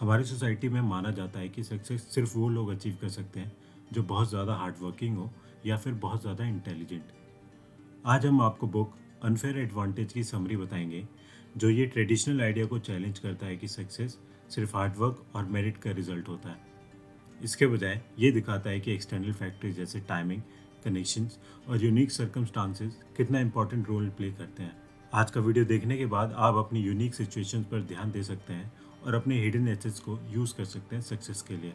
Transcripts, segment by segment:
हमारी सोसाइटी में माना जाता है कि सक्सेस सिर्फ वो लोग अचीव कर सकते हैं जो बहुत ज़्यादा हार्ड वर्किंग हो या फिर बहुत ज़्यादा इंटेलिजेंट। आज हम आपको बुक अनफेयर एडवांटेज की समरी बताएंगे, जो ये ट्रेडिशनल आइडिया को चैलेंज करता है कि सक्सेस सिर्फ हार्ड वर्क और मेरिट का रिजल्ट होता है। इसके बजाय ये दिखाता है कि एक्सटर्नल फैक्टर्स जैसे टाइमिंग, कनेक्शंस और यूनिक सर्कमस्टांसेस कितना इंपॉर्टेंट रोल प्ले करते हैं। आज का वीडियो देखने के बाद आप अपनी यूनिक सिचुएशंस पर ध्यान दे सकते हैं और अपने हिडन एसेट्स को यूज कर सकते हैं सक्सेस के लिए।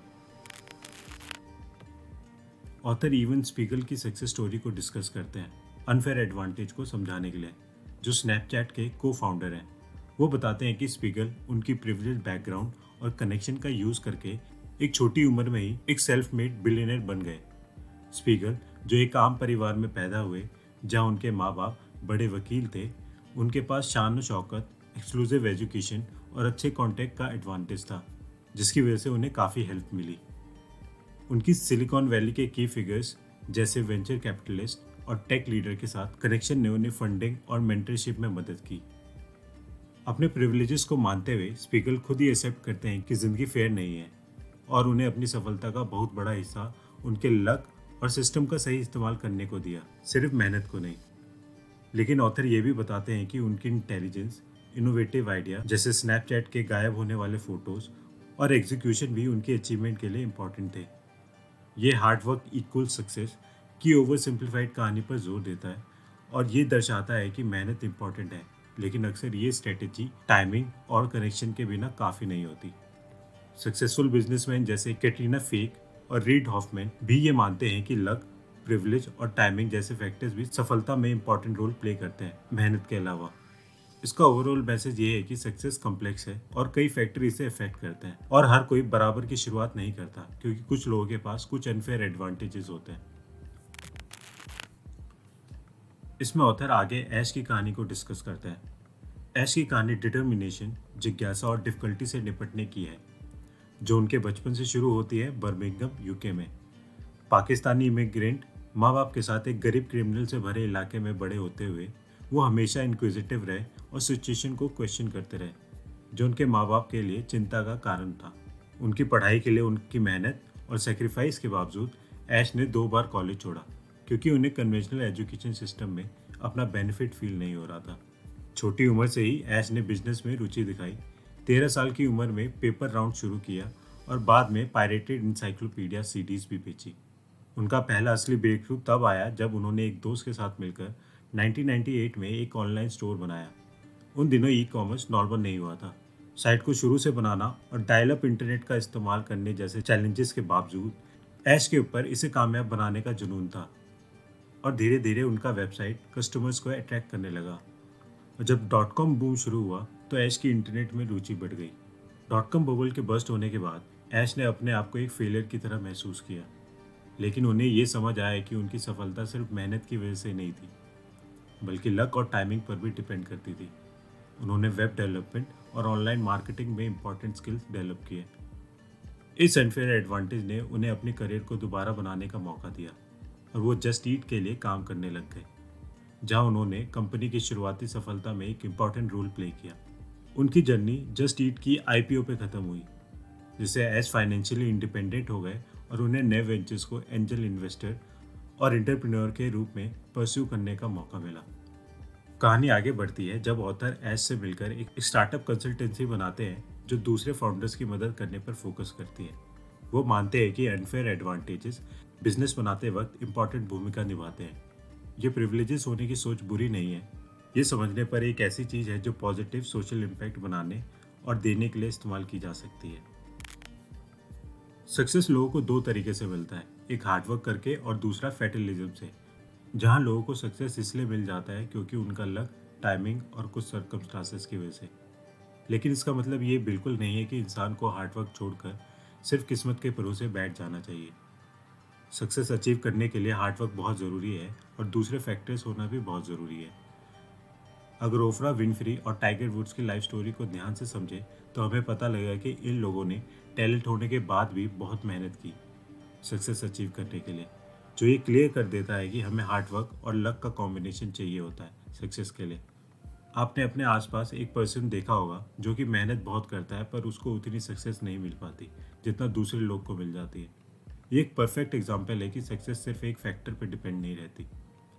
ऑथर इवन स्पीगल की सक्सेस स्टोरी को डिस्कस करते हैं अनफेयर एडवांटेज को समझाने के लिए, जो स्नैपचैट के को फाउंडर हैं। वो बताते हैं कि स्पीगल उनकी प्रिविलेज बैकग्राउंड और कनेक्शन का यूज करके एक छोटी उम्र में ही एक सेल्फ मेड बिलियनर बन गए। स्पीगल, जो एक आम परिवार में पैदा हुए जहां उनके माँ बाप बड़े वकील थे, उनके पास शान शौकत, एक्सक्लूसिव एजुकेशन और अच्छे कॉन्टैक्ट का एडवांटेज था, जिसकी वजह से उन्हें काफ़ी हेल्प मिली। उनकी सिलिकॉन वैली के की फिगर्स जैसे वेंचर कैपिटलिस्ट और टेक लीडर के साथ कनेक्शन ने उन्हें फंडिंग और मेंटरशिप में मदद की। अपने प्रिविलेजेस को मानते हुए स्पीगल खुद ही एक्सेप्ट करते हैं कि ज़िंदगी फेयर नहीं है और उन्हें अपनी सफलता का बहुत बड़ा हिस्सा उनके लक और सिस्टम का सही इस्तेमाल करने को दिया, सिर्फ मेहनत को नहीं। लेकिन ऑथर ये भी बताते हैं कि उनकी इंटेलिजेंस, इनोवेटिव आइडिया जैसे स्नैपचैट के गायब होने वाले फोटोज और एग्जीक्यूशन भी उनके अचीवमेंट के लिए इम्पोर्टेंट थे। ये हार्ड वर्क इक्वल सक्सेस की ओवर सिंप्लीफाइड कहानी पर जोर देता है और ये दर्शाता है कि मेहनत इंपॉर्टेंट है, लेकिन अक्सर ये स्ट्रेटेजी टाइमिंग और कनेक्शन के बिना काफ़ी नहीं होती। सक्सेसफुल बिजनेसमैन जैसे कैटरीना फेक और रीड हॉफमैन भी ये मानते हैं कि लक, प्रिविलेज और टाइमिंग जैसे फैक्टर्स भी सफलता में इंपॉर्टेंट रोल प्ले करते हैं, मेहनत के अलावा। इसका ओवरऑल मैसेज ये है कि सक्सेस कॉम्प्लेक्स है और कई फैक्टर इसे अफेक्ट करते हैं और हर कोई बराबर की शुरुआत नहीं करता, क्योंकि कुछ लोगों के पास कुछ अनफेयर एडवांटेजेस होते हैं। इसमें ऑथर आगे ऐश की कहानी को डिस्कस करते हैं। ऐश की कहानी डिटर्मिनेशन, जिज्ञासा और डिफिकल्टी से निपटने की है, जो उनके बचपन से शुरू होती है बर्मिंघम, यूके में। पाकिस्तानी इमिग्रेंट माँ बाप के साथ एक गरीब क्रिमिनल से भरे इलाके में बड़े होते हुए वो हमेशा इंक्विजिटिव रहे और सिचुएशन को क्वेश्चन करते रहे, जो उनके माँ बाप के लिए चिंता का कारण था। उनकी पढ़ाई के लिए उनकी मेहनत और सेक्रीफाइस के बावजूद ऐश ने 2 बार कॉलेज छोड़ा, क्योंकि उन्हें कन्वेंशनल एजुकेशन सिस्टम में अपना बेनिफिट फील नहीं हो रहा था। छोटी उम्र से ही ऐश ने बिजनेस में रुचि दिखाई। 13 साल की उम्र में पेपर राउंड शुरू किया और बाद में पायरेटेड इंसाइक्लोपीडिया सीडीज भी बेची। उनका पहला असली ब्रेक थ्रू तब आया जब उन्होंने एक दोस्त के साथ मिलकर 1998 में एक ऑनलाइन स्टोर बनाया। उन दिनों ई कॉमर्स नॉर्मल नहीं हुआ था। साइट को शुरू से बनाना और डायल अप इंटरनेट का इस्तेमाल करने जैसे चैलेंजेस के बावजूद ऐश के ऊपर इसे कामयाब बनाने का जुनून था और धीरे धीरे उनका वेबसाइट कस्टमर्स को अट्रैक्ट करने लगा। और जब डॉट कॉम बूम शुरू हुआ तो ऐश की इंटरनेट में रुचि बढ़ गई। डॉट कॉम बबल के बस्ट होने के बाद ऐश ने अपने आप को एक फेलियर की तरह महसूस किया, लेकिन उन्हें ये समझ आया कि उनकी सफलता सिर्फ मेहनत की वजह से नहीं थी, बल्कि लक और टाइमिंग पर भी डिपेंड करती थी। उन्होंने वेब डेवलपमेंट और ऑनलाइन मार्केटिंग में इंपॉर्टेंट स्किल्स डेवलप किए। इस अनफेयर एडवांटेज ने उन्हें अपने करियर को दोबारा बनाने का मौका दिया और वो जस्ट ईट के लिए काम करने लग गए, जहां उन्होंने कंपनी की शुरुआती सफलता में एक इम्पॉर्टेंट रोल प्ले किया। उनकी जर्नी जस्ट ईट की आईपीओ पे खत्म हुई, जिससे एस फाइनेंशियली इंडिपेंडेंट हो गए और उन्हें नए वेंचर्स को एंजल इन्वेस्टर और एंटरप्रेन्योर के रूप में परस्यू करने का मौका मिला। कहानी आगे बढ़ती है जब ऑथर एस से मिलकर एक स्टार्टअप कंसल्टेंसी बनाते हैं जो दूसरे फाउंडर्स की मदद करने पर फोकस करती है। वो मानते हैं कि अनफेयर एडवांटेजेस बिजनेस बनाते वक्त इंपॉर्टेंट भूमिका निभाते हैं। ये प्रिविलेजेस होने की सोच बुरी नहीं है, ये समझने पर एक ऐसी चीज़ है जो पॉजिटिव सोशल इम्पैक्ट बनाने और देने के लिए इस्तेमाल की जा सकती है। सक्सेस लोगों को 2 तरीके से मिलता है, एक हार्डवर्क करके और दूसरा फैटलिज्म से, जहां लोगों को सक्सेस इसलिए मिल जाता है क्योंकि उनका लक, टाइमिंग और कुछ सर्कमस्टांसेस की वजह से। लेकिन इसका मतलब ये बिल्कुल नहीं है कि इंसान को हार्डवर्क छोड़कर सिर्फ किस्मत के भरोसे बैठ जाना चाहिए। सक्सेस अचीव करने के लिए हार्डवर्क बहुत ज़रूरी है और दूसरे फैक्टर्स होना भी बहुत ज़रूरी है। अगर ओफ्रा विनफ्री और टाइगर वुड्स की लाइफ स्टोरी को ध्यान से समझे तो हमें पता लगेगा कि इन लोगों ने टैलेंट होने के बाद भी बहुत मेहनत की सक्सेस अचीव करने के लिए, जो ये क्लियर कर देता है कि हमें हार्डवर्क और लक का कॉम्बिनेशन चाहिए होता है सक्सेस के लिए। आपने अपने आसपास एक पर्सन देखा होगा जो कि मेहनत बहुत करता है पर उसको उतनी सक्सेस नहीं मिल पाती जितना दूसरे लोग को मिल जाती है। ये एक परफेक्ट एग्जाम्पल है कि सक्सेस सिर्फ एक फैक्टर पर डिपेंड नहीं रहती।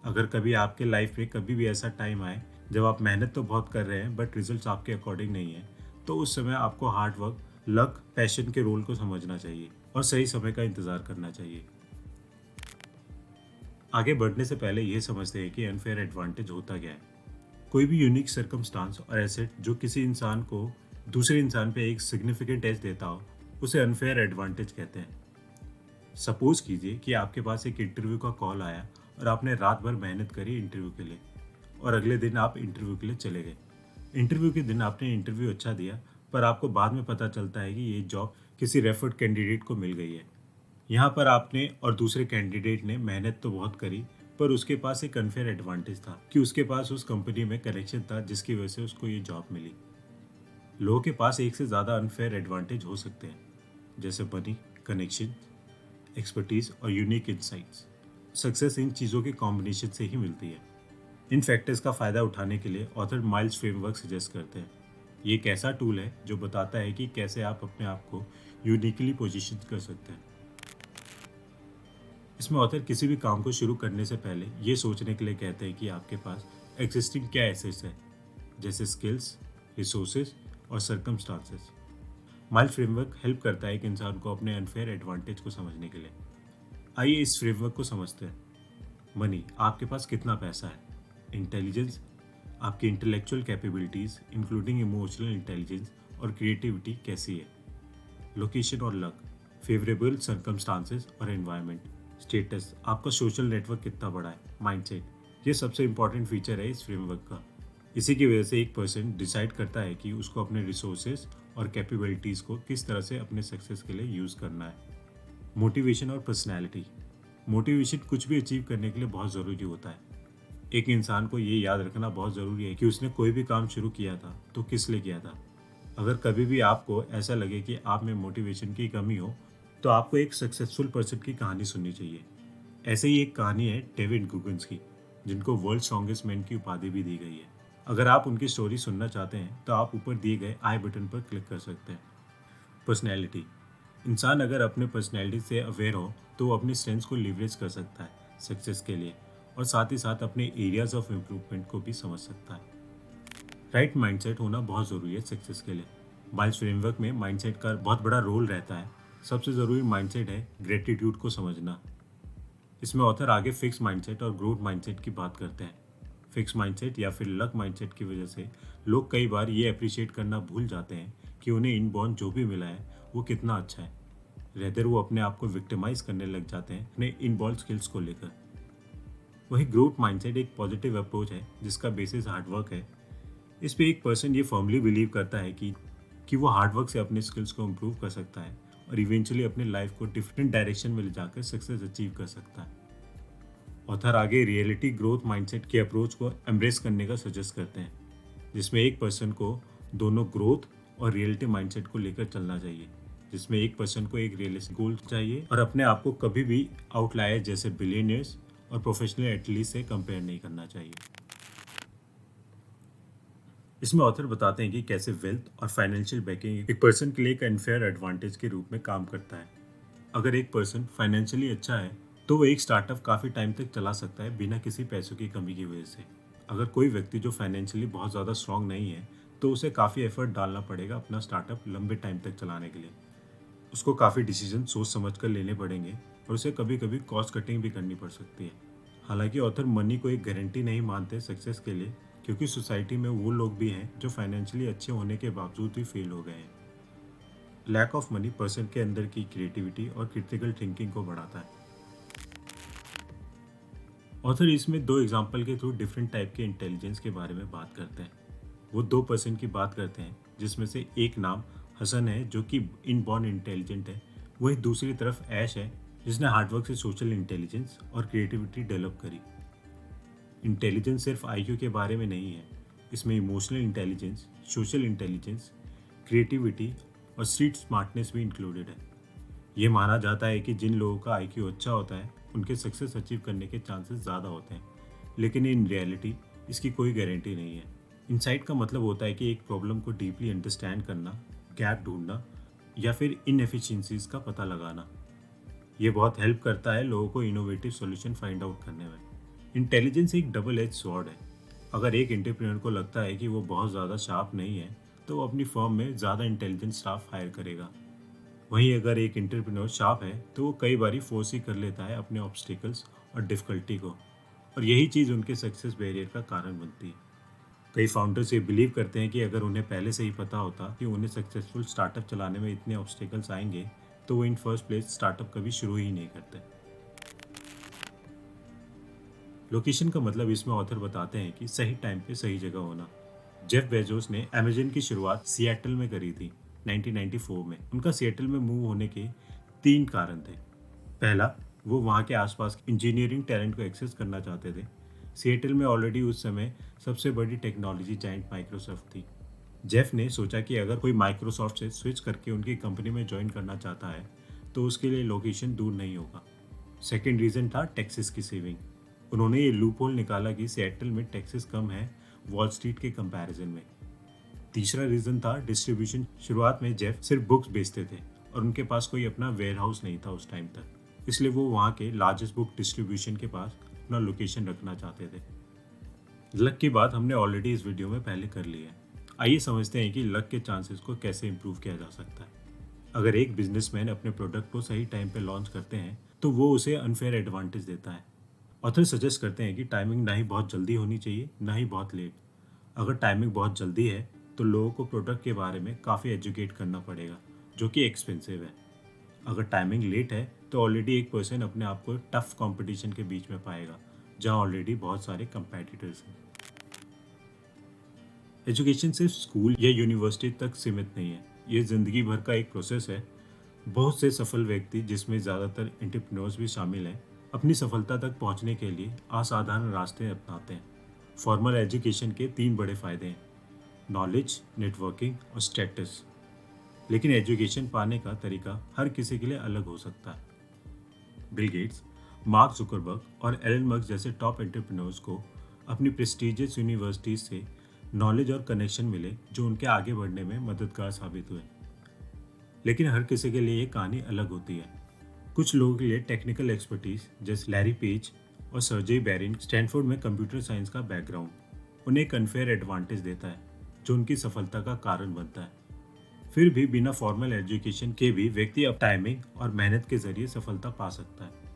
अगर कभी आपके लाइफ में कभी भी ऐसा टाइम आए जब आप मेहनत तो बहुत कर रहे हैं बट रिजल्ट्स आपके अकॉर्डिंग नहीं है, तो उस समय आपको हार्ड वर्क, लक, पैशन के रोल को समझना चाहिए और सही समय का इंतजार करना चाहिए। आगे बढ़ने से पहले ये समझते हैं कि अनफेयर एडवांटेज होता क्या है। कोई भी यूनिक सर्कमस्टांस और एसेट जो किसी इंसान को दूसरे इंसान पे एक सिग्निफिकेंट एज देता हो, उसे अनफेयर एडवांटेज कहते हैं। सपोज कीजिए कि आपके पास एक इंटरव्यू का कॉल आया और आपने रात भर मेहनत करी इंटरव्यू के लिए, और अगले दिन आप इंटरव्यू के लिए चले गए। इंटरव्यू के दिन आपने इंटरव्यू अच्छा दिया, पर आपको बाद में पता चलता है कि ये जॉब किसी रेफर्ड कैंडिडेट को मिल गई है। यहाँ पर आपने और दूसरे कैंडिडेट ने मेहनत तो बहुत करी, पर उसके पास एक अनफेयर एडवांटेज था कि उसके पास उस कंपनी में कनेक्शन था जिसकी वजह से उसको ये जॉब मिली। लोगों के पास एक से ज़्यादा अनफेयर एडवांटेज हो सकते हैं, जैसे मनी, कनेक्शन, एक्सपर्टीज और यूनिक इंसाइट्स। सक्सेस इन चीज़ों के कॉम्बिनेशन से ही मिलती है। इन फैक्टर्स का फ़ायदा उठाने के लिए ऑथर माइल्स फ्रेमवर्क सजेस्ट करते हैं। ये एक ऐसा टूल है जो बताता है कि कैसे आप अपने आप को यूनिकली पोजीशन कर सकते हैं। इसमें ऑथर किसी भी काम को शुरू करने से पहले ये सोचने के लिए कहते हैं कि आपके पास एग्जिस्टिंग क्या एसेट्स है, जैसे स्किल्स, रिसोर्सेज और सर्कमस्टांसेस। माइल्स फ्रेमवर्क हेल्प करता है एक इंसान को अपने अनफेयर एडवांटेज को समझने के लिए। आइए इस फ्रेमवर्क को समझते हैं। मनी, आपके पास कितना पैसा है। इंटेलिजेंस, आपकी intellectual capabilities including emotional intelligence और क्रिएटिविटी कैसी है। लोकेशन और लक, फेवरेबल सर्कमस्टांसेस और एनवायरनमेंट। स्टेटस, आपका सोशल नेटवर्क कितना बड़ा है। माइंडसेट, ये सबसे इंपॉर्टेंट फीचर है इस फ्रेमवर्क का। इसी की वजह से एक पर्सन डिसाइड करता है कि उसको अपने रिसोर्सेज और कैपेबिलिटीज़ को किस तरह से अपने सक्सेस के लिए यूज़ करना है। मोटिवेशन और पर्सनैलिटी। मोटिवेशन कुछ भी अचीव करने के लिए बहुत ज़रूरी होता है। एक इंसान को ये याद रखना बहुत ज़रूरी है कि उसने कोई भी काम शुरू किया था तो किस लिए किया था। अगर कभी भी आपको ऐसा लगे कि आप में मोटिवेशन की कमी हो, तो आपको एक सक्सेसफुल पर्सन की कहानी सुननी चाहिए। ऐसे ही एक कहानी है डेविड गुगन्स की, जिनको वर्ल्ड स्ट्रॉन्गेस्ट मैन की उपाधि भी दी गई है। अगर आप उनकी स्टोरी सुनना चाहते हैं तो आप ऊपर दिए गए आई बटन पर क्लिक कर सकते हैं। पर्सनैलिटी। इंसान अगर अपने पर्सनैलिटी से अवेयर हो तो वो अपनी स्ट्रेंथ्स को लीवरेज कर सकता है सक्सेस के लिए, और साथ ही साथ अपने एरियाज ऑफ इम्प्रूवमेंट को भी समझ सकता है। राइट माइंडसेट होना बहुत ज़रूरी है सक्सेस के लिए। माइल्स फ्रेमवर्क में माइंडसेट का बहुत बड़ा रोल रहता है। सबसे ज़रूरी माइंडसेट है ग्रेटिट्यूड को समझना। इसमें ऑथर आगे फिक्स माइंडसेट और ग्रोथ माइंडसेट की बात करते हैं। फिक्स माइंडसेट या फिर लक माइंडसेट की वजह से लोग कई बार ये अप्रिशिएट करना भूल जाते हैं कि उन्हें इनबॉर्न जो भी मिला है वो कितना अच्छा है। रेदर वो अपने आप को विक्टिमाइज करने लग जाते हैं अपने इनबॉर्न स्किल्स को लेकर। वही ग्रोथ माइंडसेट एक पॉजिटिव अप्रोच है जिसका बेसिस हार्डवर्क है। इस पे एक पर्सन ये फर्मली बिलीव करता है कि वो हार्डवर्क से अपने स्किल्स को इम्प्रूव कर सकता है और इवेंचुअली अपने लाइफ को डिफरेंट डायरेक्शन में ले जाकर सक्सेस अचीव कर सकता है। ऑथर आगे रियलिटी ग्रोथ माइंडसेट के अप्रोच को एम्ब्रेस करने का सजेस्ट करते हैं, जिसमें एक पर्सन को दोनों ग्रोथ और रियलिटी माइंडसेट को लेकर चलना चाहिए। जिसमें एक पर्सन को एक रियलिस्टिक गोल चाहिए और अपने आप को कभी भी आउटलायर जैसे बिलियनियर्स और प्रोफेशनल एथलीट से कंपेयर नहीं करना चाहिए। इसमें ऑथर बताते हैं कि कैसे वेल्थ और फाइनेंशियल बैकिंग एक पर्सन के लिए एक अनफेयर एडवांटेज के रूप में काम करता है। अगर एक पर्सन फाइनेंशियली अच्छा है तो वो एक स्टार्टअप काफ़ी टाइम तक चला सकता है बिना किसी पैसों की कमी की वजह से। अगर कोई व्यक्ति जो फाइनेंशियली बहुत ज़्यादा स्ट्रांग नहीं है तो उसे काफ़ी एफर्ट डालना पड़ेगा अपना स्टार्टअप लंबे टाइम तक चलाने के लिए। उसको काफ़ी डिसीजन सोच समझ कर लेने पड़ेंगे और उसे कभी कभी कॉस्ट कटिंग भी करनी पड़ सकती है। हालांकि ऑथर मनी को एक गारंटी नहीं मानते सक्सेस के लिए, क्योंकि सोसाइटी में वो लोग भी हैं जो फाइनेंशियली अच्छे होने के बावजूद भी फेल हो गए हैं। लैक ऑफ मनी पर्सन के अंदर की क्रिएटिविटी और क्रिटिकल थिंकिंग को बढ़ाता है। ऑथर इसमें दो एग्जाम्पल के थ्रू डिफरेंट टाइप के इंटेलिजेंस के बारे में बात करते हैं। वो दो पर्सन की बात करते हैं जिसमें से एक नाम हसन है जो कि इनबॉर्न इंटेलिजेंट है, वहीं दूसरी तरफ ऐश है जिसने हार्डवर्क से सोशल इंटेलिजेंस और क्रिएटिविटी डेवलप करी। इंटेलिजेंस सिर्फ आईक्यू के बारे में नहीं है, इसमें emotional intelligence, social intelligence, creativity और स्ट्रीट स्मार्टनेस भी इंक्लूडेड है। ये माना जाता है कि जिन लोगों का आईक्यू अच्छा होता है उनके सक्सेस अचीव करने के चांसेस ज़्यादा होते हैं, लेकिन इन रियलिटी इसकी कोई गारंटी नहीं है। इंसाइट का मतलब होता है कि एक प्रॉब्लम को डीपली अंडरस्टैंड करना, गैप ढूंढना या फिर इनएफिशिएंसीज का पता लगाना। ये बहुत हेल्प करता है लोगों को इनोवेटिव सॉल्यूशन फाइंड आउट करने में। इंटेलिजेंस एक डबल एज स्वॉर्ड है। अगर एक एंटरप्रेन्योर को लगता है कि वो बहुत ज़्यादा शार्प नहीं है, तो वो अपनी फर्म में ज़्यादा इंटेलिजेंट स्टाफ हायर करेगा। वहीं अगर एक एंटरप्रेन्योर शार्प है, तो वो कई बारी फोर्स ही कर लेता है अपने ऑब्स्टिकल्स और डिफ़िकल्टी को, और यही चीज़ उनके सक्सेस बैरियर का कारण बनती है। कई फाउंडर्स ये बिलीव करते हैं कि अगर उन्हें पहले से ही पता होता कि उन्हें सक्सेसफुल स्टार्टअप चलाने में इतने ऑब्स्टिकल्स आएंगे, तो वो इन फर्स्ट प्लेस स्टार्टअप कभी शुरू ही नहीं करते। लोकेशन का मतलब इसमें ऑथर बताते हैं कि सही टाइम पे सही जगह होना। जेफ बेजोस ने अमेजन की शुरुआत सिएटल में करी थी 1994 में। उनका सिएटल में मूव होने के 3 कारण थे। पहला, वो वहाँ के आसपास इंजीनियरिंग टैलेंट को एक्सेस करना चाहते थे। सिएटल में ऑलरेडी उस समय सबसे बड़ी टेक्नोलॉजी जाइंट माइक्रोसॉफ्ट थी। जेफ ने सोचा कि अगर कोई माइक्रोसॉफ्ट से स्विच करके उनकी कंपनी में ज्वाइन करना चाहता है, तो उसके लिए लोकेशन दूर नहीं होगा। सेकेंड रीज़न था टैक्सेस की सेविंग। उन्होंने ये लूप होल निकाला कि सिएटल में टैक्सेस कम है वॉल स्ट्रीट के कंपैरिजन में। तीसरा रीज़न था डिस्ट्रीब्यूशन। शुरुआत में जेफ सिर्फ बुक्स बेचते थे और उनके पास कोई अपना वेयर हाउस नहीं था उस टाइम तक, इसलिए वो वहाँ के लार्जेस्ट बुक डिस्ट्रीब्यूशन के पास अपना लोकेशन रखना चाहते थे। लक की बात हमने ऑलरेडी इस वीडियो में पहले कर ली है। आइए समझते हैं कि लक के चांसेस को कैसे इम्प्रूव किया जा सकता है। अगर एक बिजनेसमैन अपने प्रोडक्ट को सही टाइम पे लॉन्च करते हैं, तो वो उसे अनफेयर एडवांटेज देता है। ऑथर सजेस्ट करते हैं कि टाइमिंग ना ही बहुत जल्दी होनी चाहिए, ना ही बहुत लेट। अगर टाइमिंग बहुत जल्दी है, तो लोगों को प्रोडक्ट के बारे में काफ़ी एजुकेट करना पड़ेगा, जो कि एक्सपेंसिव है। अगर टाइमिंग लेट है, तो ऑलरेडी एक पर्सन अपने आप को टफ कंपटीशन के बीच में पाएगा, जहां ऑलरेडी बहुत सारे कंपेटिटर्स हैं। एजुकेशन सिर्फ स्कूल या यूनिवर्सिटी तक सीमित नहीं है, ये ज़िंदगी भर का एक प्रोसेस है। बहुत से सफल व्यक्ति, जिसमें ज़्यादातर एंटरप्रेन्योर्स भी शामिल हैं, अपनी सफलता तक पहुंचने के लिए असाधारण रास्ते अपनाते हैं। फॉर्मल एजुकेशन के 3 बड़े फायदे हैं: नॉलेज, नेटवर्किंग और स्टेटस। लेकिन एजुकेशन पाने का तरीका हर किसी के लिए अलग हो सकता है। बिल गेट्स, मार्क जुकरबर्ग और एलन मस्क जैसे टॉप एंटरप्रेन्योर्स को अपनी प्रेस्टिजियस यूनिवर्सिटीज से नॉलेज और कनेक्शन मिले, जो उनके आगे बढ़ने में मददगार साबित हुए। लेकिन हर किसी के लिए ये कहानी अलग होती है। कुछ लोगों के लिए टेक्निकल एक्सपर्टीज, जैसे लैरी पेज और सर्जेई बैरिन, स्टैनफोर्ड में कंप्यूटर साइंस का बैकग्राउंड, उन्हें एक अनफेयर एडवांटेज देता है, जो उनकी सफलता का कारण बनता है। फिर भी बिना फॉर्मल एजुकेशन के भी व्यक्ति अब टाइमिंग और मेहनत के जरिए सफलता पा सकता है।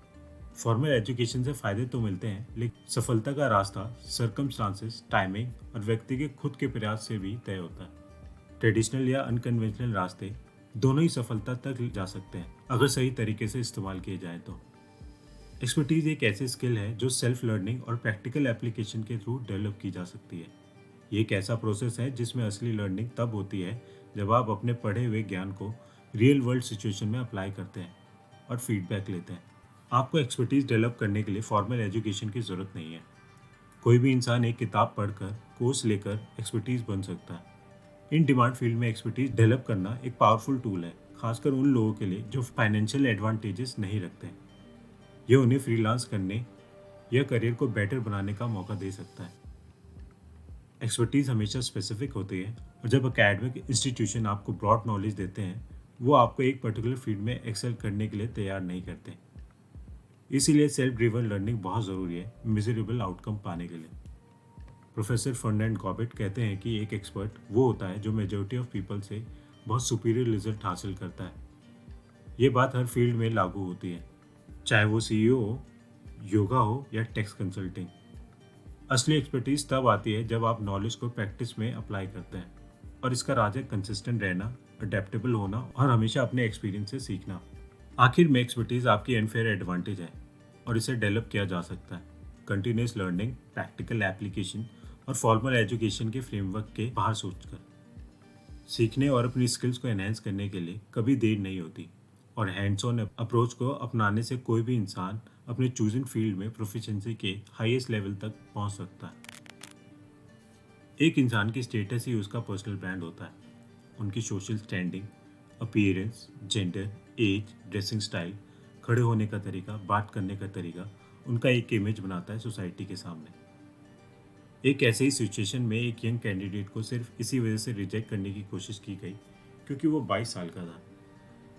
फॉर्मल एजुकेशन से फायदे तो मिलते हैं, लेकिन सफलता का रास्ता सर्कमस्टांसेस, टाइमिंग और व्यक्ति के खुद के प्रयास से भी तय होता है। ट्रेडिशनल या अनकन्वेंशनल रास्ते दोनों ही सफलता तक जा सकते हैं, अगर सही तरीके से इस्तेमाल किए जाए तो। एक्सपर्टीज एक ऐसी स्किल है जो सेल्फ लर्निंग और प्रैक्टिकल एप्लीकेशन के थ्रू डेवलप की जा सकती है। ये एक ऐसा प्रोसेस है जिसमें असली लर्निंग तब होती है जब आप अपने पढ़े हुए ज्ञान को रियल वर्ल्ड सिचुएशन में अप्लाई करते हैं और फीडबैक लेते हैं। आपको एक्सपर्टीज डेवलप करने के लिए फॉर्मल एजुकेशन की ज़रूरत नहीं है। कोई भी इंसान एक किताब पढ़कर, कोर्स लेकर एक्सपर्टीज बन सकता है। इन डिमांड फील्ड में एक्सपर्टीज डेवलप करना एक पावरफुल टूल है, खासकर उन लोगों के लिए जो फाइनेंशियल एडवांटेजेस नहीं रखते। यह उन्हें फ्रीलांस करने या करियर को बेटर बनाने का मौका दे सकता है। एक्सपर्टीज हमेशा स्पेसिफिक होती है, और जब एकेडमिक इंस्टीट्यूशन आपको ब्रॉड नॉलेज देते हैं, वो आपको एक पर्टिकुलर फील्ड में एक्सेल करने के लिए तैयार नहीं करते। इसीलिए सेल्फ ड्रिवन लर्निंग बहुत ज़रूरी है मेजरेबल आउटकम पाने के लिए। प्रोफेसर फर्नांड गॉबेट कहते हैं कि एक एक्सपर्ट वो होता है जो मेजॉरिटी ऑफ पीपल से बहुत सुपीरियर रिजल्ट हासिल करता है। ये बात हर फील्ड में लागू होती है, चाहे वो सीईओ हो, योगा हो या टैक्स कंसल्टिंग। असली एक्सपर्टीज तब आती है जब आप नॉलेज को प्रैक्टिस में अप्लाई करते हैं, और इसका राज है कंसिस्टेंट रहना, अडेप्टेबल होना और हमेशा अपने एक्सपीरियंस से सीखना। आखिर में एक्सपर्टीज आपकी अनफेयर एडवांटेज है, और इसे डेवलप किया जा सकता है कंटिन्यूस लर्निंग, प्रैक्टिकल एप्लीकेशन और फॉर्मल एजुकेशन के फ्रेमवर्क के बाहर सोचकर। सीखने और अपनी स्किल्स को एनहेंस करने के लिए कभी देर नहीं होती, और हैंड्स ऑन अप्रोच को अपनाने से कोई भी इंसान अपने चूजन फील्ड में प्रोफिशिएंसी के हाईएस्ट लेवल तक पहुंच सकता है। एक इंसान की स्टेटस ही उसका पर्सनल ब्रांड होता है। उनकी social standing, appearance, gender, age, dressing style, खड़े होने का तरीका, बात करने का तरीका उनका एक इमेज बनाता है सोसाइटी के सामने। एक ऐसे ही सिचुएशन में एक यंग कैंडिडेट को सिर्फ इसी वजह से रिजेक्ट करने की कोशिश की गई क्योंकि वो 22 साल का था।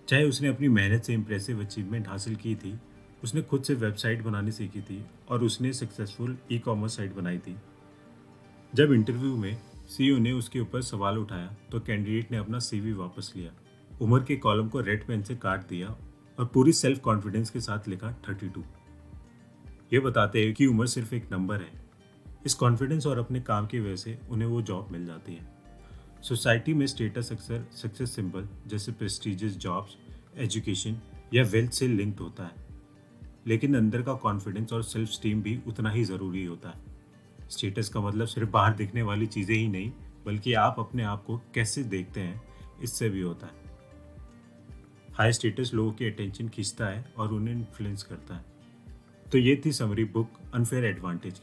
चाहे उसने अपनी मेहनत से इम्प्रेसिव अचीवमेंट हासिल की थी, उसने खुद से वेबसाइट बनानी सीखी थी और उसने सक्सेसफुल ई कॉमर्स साइट बनाई थी। जब इंटरव्यू में सीईओ ने उसके ऊपर सवाल उठाया तो कैंडिडेट ने अपना सीवी वापस लिया, उम्र के कॉलम को रेड पेन से काट दिया और पूरी सेल्फ कॉन्फिडेंस के साथ लिखा 32। ये बताते हैं कि उम्र सिर्फ एक नंबर है। इस कॉन्फिडेंस और अपने काम की वजह से उन्हें वो जॉब मिल जाती है। सोसाइटी में स्टेटस अक्सर सक्सेस सिंबल जैसे प्रेस्टिजियस जॉब्स, एजुकेशन या वेल्थ से लिंक्ड होता है, लेकिन अंदर का कॉन्फिडेंस और सेल्फ स्टीम भी उतना ही ज़रूरी होता है। स्टेटस का मतलब सिर्फ बाहर दिखने वाली चीज़ें ही नहीं, बल्कि आप अपने आप को कैसे देखते हैं, इससे भी होता है। हाई स्टेटस लोगों की अटेंशन खींचता है और उन्हें इन्फ्लुएंस करता है। तो ये थी समरी बुक अनफेयर एडवांटेज।